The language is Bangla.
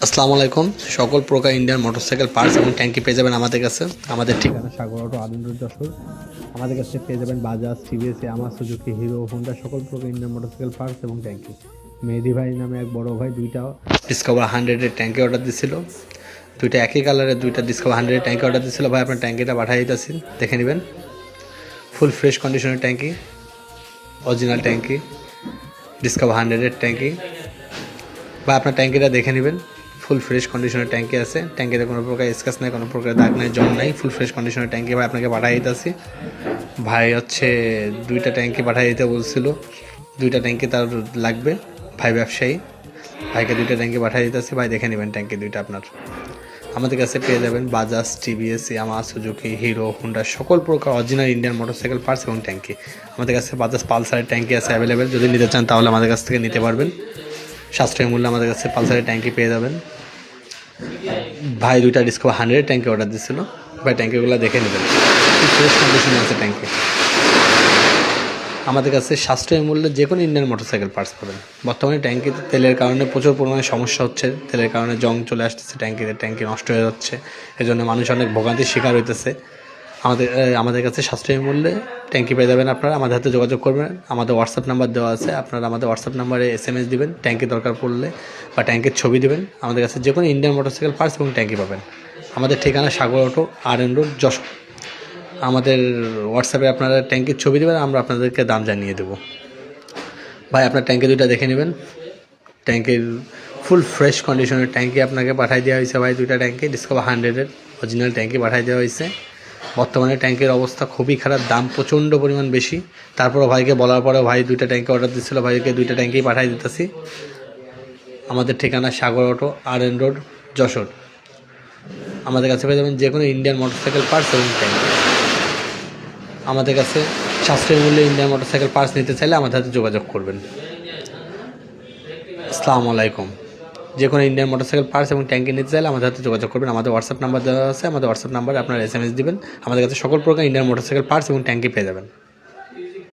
আসসালামু আলাইকুম। সকল প্রকার ইন্ডিয়ান মোটরসাইকেল পার্টস এবং ট্যাঙ্কি পেয়ে যাবেন আমাদের কাছে। আমাদের ঠিকানা সাগর অটো আনন্দ যশোর। আমাদের কাছে পেয়ে যাবেন Bajaj, TVS, Yamaha, Suzuki, hero, Honda সকল প্রকার ইন্ডিয়ান মোটরসাইকেল পার্টস এবং ট্যাঙ্কি। মেহেদি ভাই নামে এক বড় ভাই দুইটা ডিসকভার 100-এর ট্যাঙ্কি অর্ডার দিছিল। দুইটা একই কালারের দুইটা ডিসকভার 100-এর ট্যাঙ্কি অর্ডার দিছিল। ভাই আপনার ট্যাঙ্কিটা পাঠিয়ে দিতেছি, দেখে নেবেন। ফুল ফ্রেশ কন্ডিশনের ট্যাঙ্কি, অরিজিনাল ট্যাঙ্কি, ডিসকভার 100-এর ট্যাঙ্কি। বা আপনার ট্যাঙ্কিটা দেখে নেবেন। ফুল ফ্রেশ কন্ডিশনের ট্যাঙ্কি আছে, ট্যাঙ্কিতে কোনো প্রকার স্ক্র্যাচ নেই, কোনো প্রকার দাগ নেই, জং নেই, ফুল ফ্রেশ কন্ডিশনের ট্যাঙ্কি ভাই আপনাকে পাঠিয়ে দিতেছি। ভাই হচ্ছে দুইটা ট্যাঙ্কি পাঠিয়ে দিতে বলছিল, দুইটা ট্যাঙ্কি তার লাগবে। ভাই ব্যবসায়ী, ভাইকে দুইটা ট্যাঙ্কি পাঠিয়ে দিতেছি। ভাই দেখে নেবেন ট্যাঙ্কি দুইটা আপনার। আমাদের কাছে পেয়ে যাবেন Bajaj, TVS, Yamaha, Suzuki, hero, Honda সকল প্রকার অরিজিনাল ইন্ডিয়ান মোটরসাইকেল পার্টস এবং ট্যাঙ্কি। আমাদের কাছে বাজাজ পালসারের ট্যাঙ্কি আছে অ্যাভেলেবেল, যদি নিতে চান তাহলে আমাদের কাছ থেকে নিতে পারবেন। সাশ্রয়ী মূল্যে আমাদের কাছে পালসারের ট্যাঙ্কি পেয়ে যাবেন। ভাই দুইটা ডিসকভার 100-এর ট্যাঙ্কি অর্ডার দিচ্ছিল। ভাই ট্যাঙ্কিগুলো দেখে নেবেন, খুব ফ্রেশ কন্ডিশনে আছে ট্যাঙ্কি। আমাদের কাছে সাশ্রয়ী মূল্যে যে কোনো ইন্ডিয়ান মোটরসাইকেল পার্টস পাবেন। বর্তমানে ট্যাঙ্কিতে তেলের কারণে প্রচুর পরিমাণে সমস্যা হচ্ছে, তেলের কারণে জং চলে আসতেছে ট্যাঙ্কিতে, ট্যাঙ্কি নষ্ট হয়ে যাচ্ছে, এজন্য মানুষ অনেক ভোগান্তির শিকার হইতেছে। আমাদের কাছে সাশ্রয়ী মূল্যে ট্যাঙ্কি পেয়ে যাবেন আপনারা। আমাদের হাতে যোগাযোগ করবেন, আমাদের হোয়াটসঅ্যাপ নাম্বার দেওয়া আছে, আপনারা আমাদের হোয়াটসঅ্যাপ নাম্বারে SMS দিবেন ট্যাঙ্কি দরকার পড়লে, বা ট্যাঙ্কির ছবি দিবেন। আমাদের কাছে যে কোনো ইন্ডিয়ান মোটরসাইকেল পার্টস এবং ট্যাঙ্কি পাবেন। আমাদের ঠিকানা সাগর অটো RN রোড যশোর। আমাদের হোয়াটসঅ্যাপে আপনারা ট্যাঙ্কির ছবি দেবেন, আমরা আপনাদেরকে দাম জানিয়ে দেবো। ভাই আপনার ট্যাঙ্কি দুইটা দেখে নেবেন। ট্যাঙ্কির ফুল ফ্রেশ কন্ডিশনের ট্যাঙ্কি আপনাকে পাঠিয়ে দেওয়া হয়েছে। ভাই দুইটা ট্যাঙ্কি ডিসকভার 100-এর অরিজিনাল ট্যাঙ্কি পাঠিয়ে দেওয়া হয়েছে। বর্তমানে ট্যাঙ্কির অবস্থা খুবই খারাপ, দাম প্রচণ্ড পরিমাণ বেশি। তারপরও ভাইকে বলার পরেও ভাই দুইটা ট্যাঙ্কি অর্ডার দিচ্ছিলো, ভাইকে দুইটা ট্যাঙ্কি পাঠিয়ে দিতেছি। আমাদের ঠিকানা সাগর অটো RN রোড যশোর। আমাদের কাছে পেয়ে যাবেন যে কোনো ইন্ডিয়ান মোটরসাইকেল পার্টস এবং ট্যাঙ্কি। আমাদের কাছে সাশ্রয়ী মূল্যে ইন্ডিয়ান মোটরসাইকেল পার্টস নিতে চাইলে আমাদের হাতে যোগাযোগ করবেন। আসসালামু আলাইকুম। যে কোনো ইন্ডিয়ান মোটরসাইকেল পার্টস এবং ট্যাঙ্কি নিতে চাইলে আমাদের হাতে যোগাযোগ করবেন। আমাদের হোয়াটসঅ্যাপ নাম্বার দেওয়া আছে, আমাদের হোয়াটসঅ্যাপ নাম্বারে আপনার SMS দিবেন। আমাদের কাছে সকল প্রকার ইন্ডিয়ান মোটরসাইকেল পার্টস এবং ট্যাঙ্কি পেয়ে যাবেন।